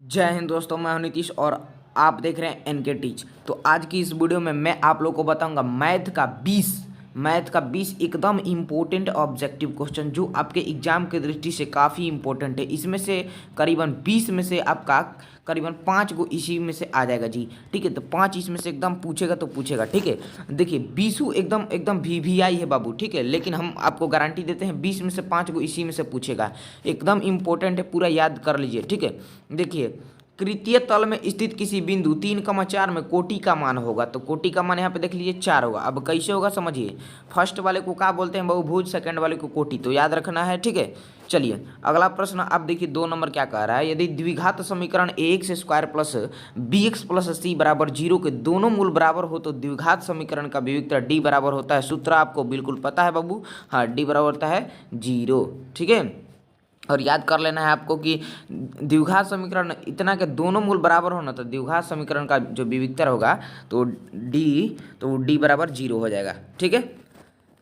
जय हिंद दोस्तों, मैं हूं नीतीश और आप देख रहे हैं एनके टीच। तो आज की इस वीडियो में मैं आप लोगों को बताऊंगा मैथ का 20 एकदम इम्पोर्टेंट ऑब्जेक्टिव क्वेश्चन जो आपके एग्जाम की दृष्टि से काफ़ी इम्पोर्टेंट है। इसमें से करीबन 20 में से आपका करीबन 5 को इसी में से आ जाएगा जी। ठीक है, तो 5 इसमें से एकदम पूछेगा तो पूछेगा। ठीक है, देखिए 20 एकदम एकदम वीवीआई है बाबू। ठीक है, लेकिन हम आपको गारंटी देते हैं 20 में से 5 को इसी में से पूछेगा। एकदम इम्पोर्टेंट है, पूरा याद कर लीजिए। ठीक है, देखिए तृतीय तल में स्थित किसी बिंदु 3,4 में कोटि का मान होगा। तो कोटि का मान यहाँ पे देख लीजिए 4 होगा। अब कैसे होगा समझिए, फर्स्ट वाले को क्या बोलते हैं बहुभुज, सेकंड वाले को कोटि, तो याद रखना है। ठीक है, चलिए अगला प्रश्न आप देखिए 2 नंबर क्या कह रहा है। यदि द्विघात समीकरण ax square plus bx plus c बराबर 0 के दोनों मूल बराबर हो तो द्विघात समीकरण का विविक्तर d बराबर होता है। सूत्र आपको बिल्कुल पता है बाबू, हाँ, d बराबर होता है 0। ठीक है, और याद कर लेना है आपको कि द्विघात समीकरण इतना के दोनों मूल बराबर हो ना, तो द्विघात समीकरण का जो विविक्तर होगा तो डी बराबर 0 हो जाएगा। ठीक है,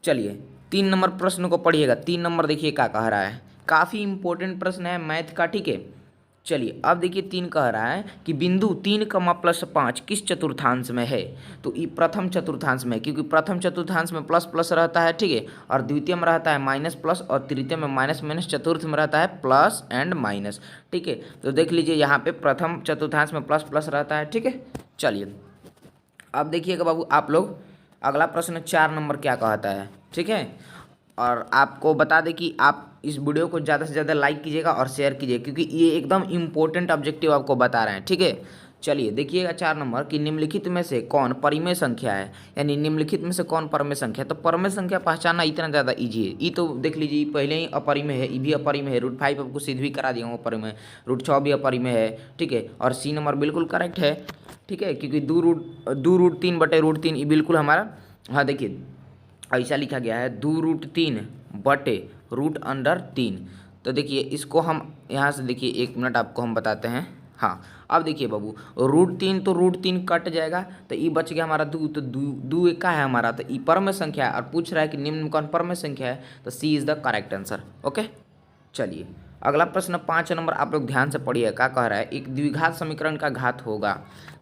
चलिए 3 नंबर प्रश्न को पढ़िएगा। 3 नंबर देखिए क्या कह रहा है, काफ़ी इंपॉर्टेंट प्रश्न है मैथ का। ठीक है, चलिए अब देखिए 3 कह रहा है कि बिंदु 3,+5 किस चतुर्थांश में है। तो ये प्रथम चतुर्थांश में है, क्योंकि प्रथम चतुर्थांश में प्लस प्लस रहता है। ठीक है, और द्वितीय में रहता है माइनस प्लस, और तृतीय में माइनस माइनस, चतुर्थ में रहता है प्लस एंड माइनस। ठीक है, तो देख लीजिए यहाँ पे प्रथम चतुर्थांश में प्लस प्लस रहता है। ठीक है, चलिए अब देखिएगा बाबू आप लोग, अगला प्रश्न 4 नंबर क्या कहता है। ठीक है, और आपको बता दें कि आप इस वीडियो को ज़्यादा से ज़्यादा लाइक कीजिएगा और शेयर कीजिए, क्योंकि ये एकदम इम्पोर्टेंट ऑब्जेक्टिव आपको बता रहे हैं। ठीक है, चलिए देखिएगा 4 नंबर कि निम्नलिखित में से कौन परिमेय संख्या है, यानी निम्नलिखित में से कौन परिमेय संख्या है। तो परिमेय संख्या पहचानना इतना ज़्यादा ईजी है। ये तो देख लीजिए पहले ही अपरिमेय है, ये भी अपरिमेय है। √5 आपको सिद्ध भी करा दिया हूँ अपरिमेय, √6 भी अपरिमेय है। ठीक है, और सी नंबर बिल्कुल करेक्ट है। ठीक है, क्योंकि 2√3/√3 ये बिल्कुल हमारा, हाँ देखिए ऐसा लिखा गया है 2√3/√3। तो देखिए इसको हम यहाँ से देखिए 1 मिनट आपको हम बताते हैं। हाँ, अब देखिए बाबू √3 तो √3 कट जाएगा, तो ये बच गया हमारा 2। तो 2 एक का है हमारा, तो ये परम संख्या है और पूछ रहा है कि निम्न में कौन परम संख्या है, तो C is the correct answer. Okay, चलिए अगला प्रश्न 5 नंबर आप लोग ध्यान से पढ़िए। क्या कह रहा है, एक द्विघात समीकरण का घात होगा।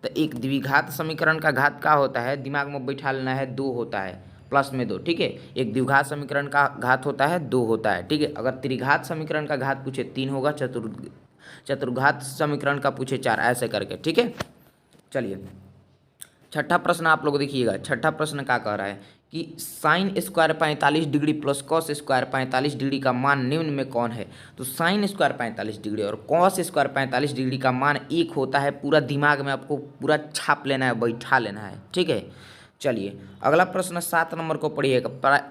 तो एक द्विघात समीकरण का घात क्या होता है, दिमाग में बैठा लेना है, 2 होता है प्लस में 2। ठीक है, एक द्विघात समीकरण का घात होता है 2 होता है। ठीक है, अगर त्रिघात समीकरण का घात पूछे 3 होगा, चतुर्घात समीकरण का पूछे 4, ऐसे करके। ठीक है, चलिए छठा प्रश्न आप लोग देखिएगा। छठा प्रश्न क्या कह रहा है कि sine square 45 degree plus cos square 45 degree का मान निम्न में कौन है। तो साइन स्क्वायर 45 डिग्री और कॉस स्क्वायर 45 डिग्री का मान एक होता है। पूरा दिमाग में आपको पूरा छाप लेना है, बैठा लेना है। ठीक है, चलिए अगला प्रश्न 7 नंबर को पढ़िएगा।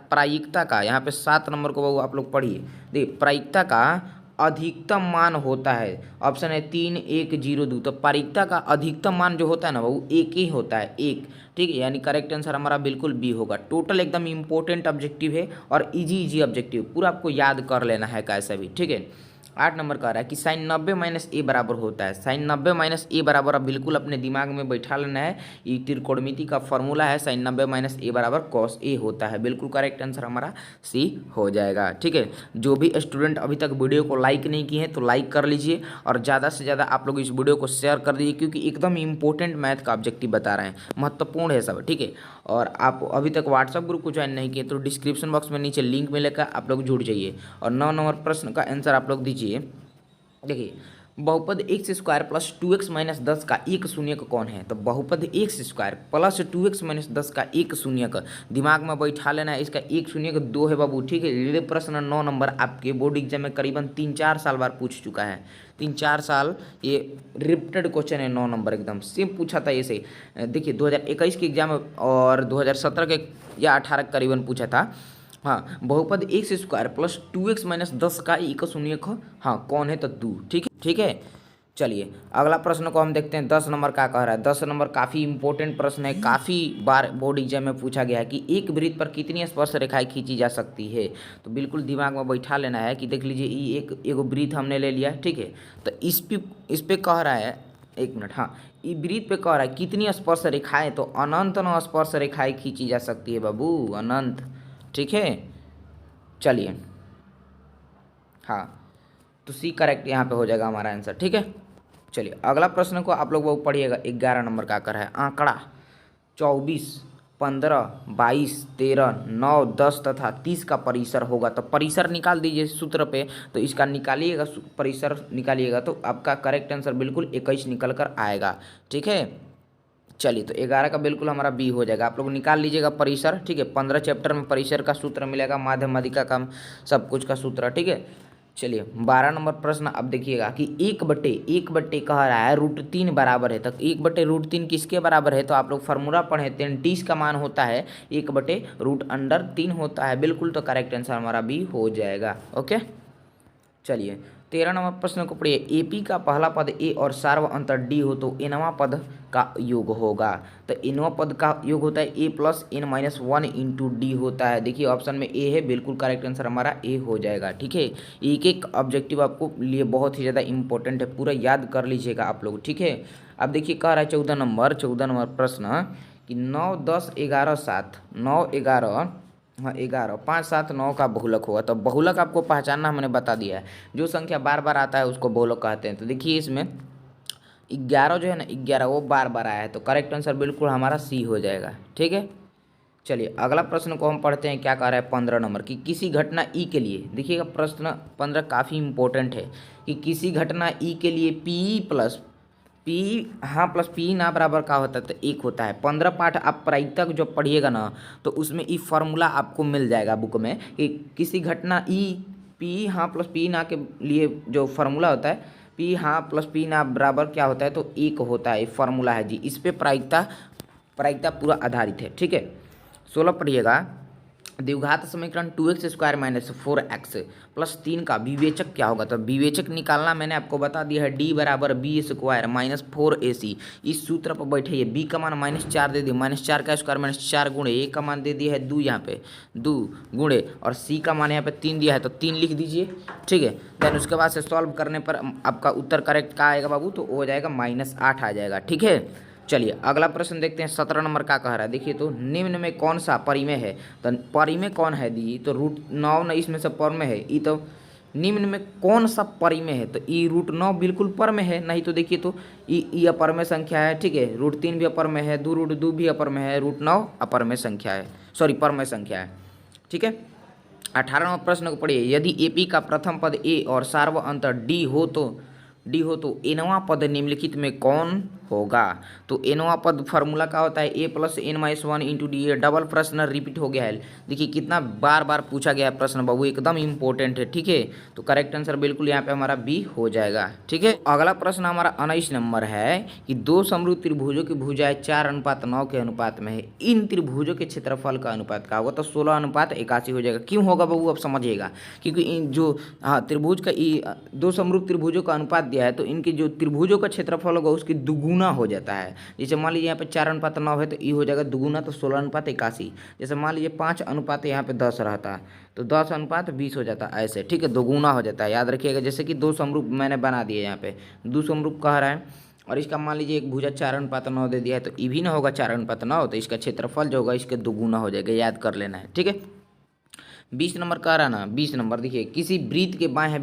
प्रायिकता का, यहाँ पे 7 नंबर को आप लोग पढ़िए। देखिए प्रायिकता का अधिकतम मान होता है, ऑप्शन है 3, 1, 0, 2। तो प्रायिकता का अधिकतम मान जो होता है ना वो एक ही होता है, एक। ठीक है, यानी करेक्ट आंसर हमारा बिल्कुल बी होगा। टोटल एकदम इंपॉर्टेंट ऑब्जेक्टिव है और इजी ऑब्जेक्टिव, पूरा आपको याद कर लेना है कैसे भी। ठीक है, 8 नंबर कह रहा है कि साइन 90 - a बराबर होता है। साइन 90 - a बराबर, अब बिल्कुल अपने दिमाग में बैठा लेना है। ये त्रिकोणमिति का फॉर्मूला है, साइन 90 - a बराबर कॉस a होता है। बिल्कुल करेक्ट आंसर हमारा सी हो जाएगा। ठीक है, जो भी स्टूडेंट अभी तक वीडियो को लाइक नहीं किए हैं तो लाइक कर लीजिए और ज़्यादा से ज़्यादा आप लोग इस वीडियो को शेयर कर दीजिए, क्योंकि एकदम इंपॉर्टेंट मैथ का ऑब्जेक्टिव बता रहे हैं, महत्वपूर्ण है सब। ठीक है, और आप अभी तक व्हाट्सअप ग्रुप को ज्वाइन नहीं किए तो डिस्क्रिप्शन बॉक्स में नीचे लिंक मिलेगा, आप लोग जुड़ जाइए। और 9 नंबर प्रश्न का आंसर आप लोग दीजिए। देखिए बहुपद x square plus 2x minus 10 का एक शून्यक कौन है। तो बहुपद x square plus 2x minus 10 का एक शून्यक, दिमाग में बैठा लेना है। इसका एक शून्यक 2 है बाबू। ठीक है, ये प्रश्न 9 नंबर आपके बोर्ड एग्जाम में करीबन 3-4 साल बार पूछ चुका है। 3-4 साल ये रिपीटेड क्वेश्चन है। 9 नंबर एकदम सेम पूछा था ऐसे। देखिए 2021 के एग्जाम और 2017 के या 18 करीबन पूछा था। हाँ, बहुपद x square plus 2x minus 10 का एक शून्यक, हाँ कौन है, तो 2। ठीक है, ठीक है, चलिए अगला प्रश्न को हम देखते हैं। 10 नंबर क्या कह रहा है। 10 नंबर काफ़ी इंपॉर्टेंट प्रश्न है, काफ़ी बार बोर्ड एग्जाम में पूछा गया है कि एक वृत्त पर कितनी स्पर्श रेखाएं खींची जा सकती है। तो बिल्कुल दिमाग में बैठा लेना है कि देख लीजिए ये एक वृत्त हमने ले लिया। ठीक है, तो इस पे कह रहा है, 1 मिनट, हाँ ये वृत्त पे कह रहा है कितनी स्पर्श रेखाएं, तो अनंत स्पर्श रेखाएं खींची जा सकती है बाबू, अनंत। ठीक है, चलिए हाँ, तो सी करेक्ट यहाँ पे हो जाएगा हमारा आंसर। ठीक है, चलिए अगला प्रश्न को आप लोग वो पढ़िएगा। 11 नंबर का आकर है आंकड़ा 24, 15, 22, 13, 9, 10 तथा 30 का परिसर होगा। तो परिसर निकाल दीजिए सूत्र पे। तो इसका निकालिएगा, परिसर निकालिएगा तो आपका करेक्ट आंसर बिल्कुल 21 निकल कर आएगा। ठीक है, चलिए तो 11 का बिल्कुल हमारा बी हो जाएगा। आप लोग निकाल लीजिएगा परिसर। ठीक है, 15 चैप्टर में परिसर का सूत्र मिलेगा, माध्यमादिका का सब कुछ का सूत्र। ठीक है, चलिए 12 नंबर प्रश्न अब देखिएगा कि 1/1 कह रहा है √3 बराबर है। तो 1/√3 किसके बराबर है? तो आप लोग फार्मूला पढ़े 30 का मान होता है 1/√3 होता है बिल्कुल। तो करेक्ट आंसर हमारा बी हो जाएगा। ओके, चलिए 13 नंबर प्रश्न को पढ़िए। एपी का पहला पद ए और सार्व अंतर डी हो तो एनवा पद का योग होगा। तो एनवा पद का योग होता है A plus N minus 1 into D होता है। देखिए ऑप्शन में ए है, बिल्कुल करेक्ट आंसर हमारा ए हो जाएगा। ठीक है, एक एक ऑब्जेक्टिव आपको लिए बहुत ही ज़्यादा इंपॉर्टेंट है, पूरा याद कर लीजिएगा आप लोग। ठीक है, अब देखिए कह रहा है 14 नंबर प्रश्न कि 9, 10, 11, 7, 9, 11, हाँ 11, 5, 7, 9 का बहुलक होगा। तो बहुलक आपको पहचानना हमने बता दिया है। जो संख्या बार बार आता है उसको बहुलक कहते हैं। तो देखिए इसमें 11 जो है ना, 11 वो बार बार आया है। तो करेक्ट आंसर बिल्कुल हमारा सी हो जाएगा। ठीक है, चलिए अगला प्रश्न को हम पढ़ते हैं। क्या कह रहा है 15 नंबर की किसी घटना ई के लिए। देखिएगा प्रश्न 15 काफ़ी इंपॉर्टेंट है कि किसी घटना ई के लिए पी प्लस पी ना बराबर का होता है? तो 1 होता है। 15 पाठ आप प्रायिकता जो पढ़िएगा ना तो उसमें ई फार्मूला आपको मिल जाएगा बुक में कि किसी घटना ई पी प्लस पी ना के लिए जो फार्मूला होता है पी प्लस पी ना बराबर क्या होता है? तो 1 होता है। फार्मूला है जी, इस पर प्रायिकता पूरा आधारित है। ठीक है, 16 पढ़िएगा। द्विघात समीकरण 2x² - 4x प्लस 3 का विवेचक क्या होगा? तो विवेचक निकालना मैंने आपको बता दिया है। d बराबर b² - 4ac। इस सूत्र पर बैठे b का मान -4 दे दिए, -4 का स्क्वायर -4 गुणे a का मान दे दिया है 2, यहाँ पे 2 गुणे और c का मान यहाँ पे 3 दिया है तो 3 लिख दीजिए। ठीक है, देन उसके बाद से सॉल्व करने पर आपका उत्तर करेक्ट क्या आएगा बाबू? तो हो जाएगा -8 आ जाएगा। ठीक है, चलिए अगला प्रश्न देखते हैं। 17 नंबर का कह रहा है। देखिए तो निम्न में कौन सा परिमेय है? तो परिमेय कौन है दी? तो √9 न इसमें से परिमेय है। ई तो निम्न में कौन सा परिमेय है? तो ई √9 बिल्कुल परिमेय है। नहीं तो देखिए तो ई अपरिमेय संख्या है। ठीक है, √3 भी अपरिमेय है, 2√2 भी अपरिमेय है, √9 अपरिमेय संख्या है, सॉरी परिमेय संख्या है। ठीक है, 18 नंबर प्रश्न को पढ़िए। यदि एपी का प्रथम पद ए और सार्व अंतर डी हो तो एनवा पद निम्नलिखित में कौन होगा? तो एनवा पद फार्मूला का होता है A plus N minus 1 into D. ये डबल प्रश्न रिपीट हो गया है। देखिए कितना बार बार पूछा गया है प्रश्न बाबू, एकदम इंपॉर्टेंट है। ठीक है, तो करेक्ट आंसर बिल्कुल यहाँ पे हमारा बी हो जाएगा। ठीक है, अगला प्रश्न हमारा 19 नंबर है कि दो समरूप त्रिभुजों की भुजाएं 4:9 के अनुपात में है। इन त्रिभुजों के क्षेत्रफल का अनुपात क्या होगा? तो 16:81 हो जाएगा। क्यों होगा बाबू? अब समझिएगा, क्योंकि इन जो त्रिभुज का दो समरूप त्रिभुजों का अनुपात दिया है तो इनके जो त्रिभुजों का क्षेत्रफल होगा उसकी दुगुना हो जाता है। जैसे मान लीजिए यहाँ पे 4:9 है तो ई हो जाएगा दुगुना, तो 16:81। जैसे मान लीजिए 5 यहाँ पे 10 रहता है तो 10:20 हो जाता है ऐसे। ठीक है, दोगुना हो जाता है, याद रखिएगा। जैसे कि दो समरूप मैंने बना दिए, यहाँ पे दो समरूप कह रहा है और इसका मान लीजिए एक भुजा 4:9 दे दिया है तो ई भी ना होगा 4:9, तो इसका क्षेत्रफल जो होगा इसके दुगुना हो जाएगा, याद कर लेना है। ठीक है, 20 नंबर कह रहा ना। 20 नंबर देखिए, किसी वृत्त के बाह्य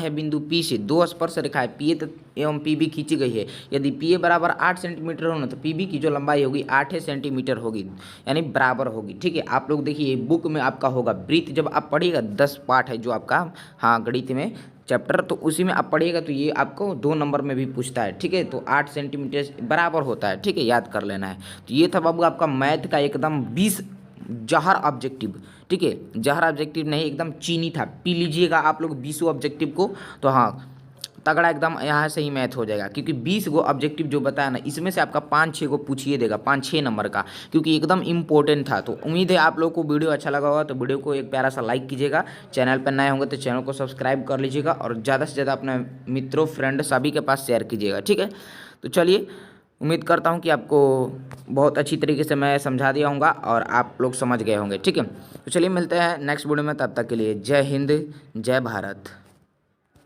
बिंदु P से दो स्पर्श रेखाएं PA एवं PB खींची गई है। यदि PA बराबर 8 सेंटीमीटर हो ना तो PB की जो लंबाई होगी 8 सेंटीमीटर होगी, यानी बराबर होगी। ठीक है, आप लोग देखिए बुक में आपका होगा वृत्त, जब आप पढ़िएगा 10 पाठ है जो आपका गणित में चैप्टर, तो उसी में आप पढ़िएगा तो ये आपको 2 नंबर में भी पूछता है। ठीक है, तो 8 सेंटीमीटर बराबर होता है। ठीक है, याद कर लेना है। तो ये था बाबू आपका मैथ का एकदम 20 जहर ऑब्जेक्टिव। ठीक है, जहर ऑब्जेक्टिव नहीं, एकदम चीनी था, पी लीजिएगा आप लोग 20 ऑब्जेक्टिव को, तो तगड़ा एकदम यहाँ से ही मैथ हो जाएगा। क्योंकि 20 गो ऑब्जेक्टिव जो बताया ना इसमें से आपका 5-6 गो पूछिए देगा, 5-6 नंबर का, क्योंकि एकदम इंपॉर्टेंट था। तो उम्मीद है आप लोग को वीडियो अच्छा लगा होगा। तो वीडियो को एक प्यारा सा लाइक कीजिएगा, चैनल पर नए होंगे तो चैनल को सब्सक्राइब कर लीजिएगा और ज़्यादा से ज़्यादा अपने मित्रों फ्रेंड सभी के पास शेयर कीजिएगा। ठीक है, तो चलिए उम्मीद करता हूँ कि आपको बहुत अच्छी तरीके से मैं समझा दिया हूँगा और आप लोग समझ गए होंगे। ठीक है, तो चलिए मिलते हैं नेक्स्ट वीडियो में, तब तक के लिए जय हिंद, जय भारत।